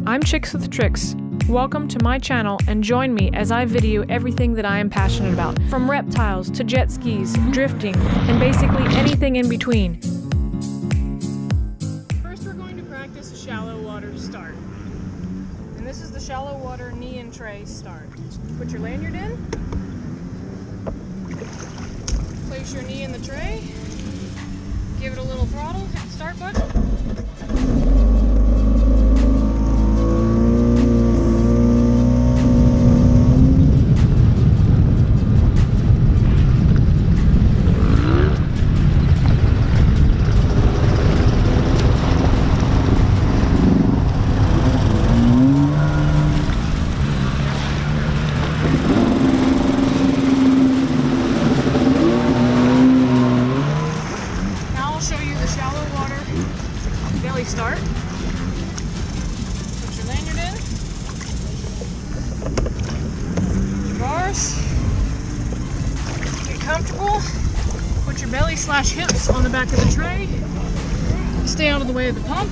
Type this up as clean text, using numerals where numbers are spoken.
I'm Chicks with Tricks. Welcome to my channel and join me as I video everything that I am passionate about, from reptiles to jet skis, drifting, and basically anything in between. First we're going to practice a shallow water start. And this is the shallow water knee and tray start. Put your lanyard in. Place your knee in the tray. Give it a little throttle, hit the start button. Belly start. Put your lanyard in. Your bars. Get comfortable. Put your belly/hips on the back of the tray. Stay out of the way of the pump.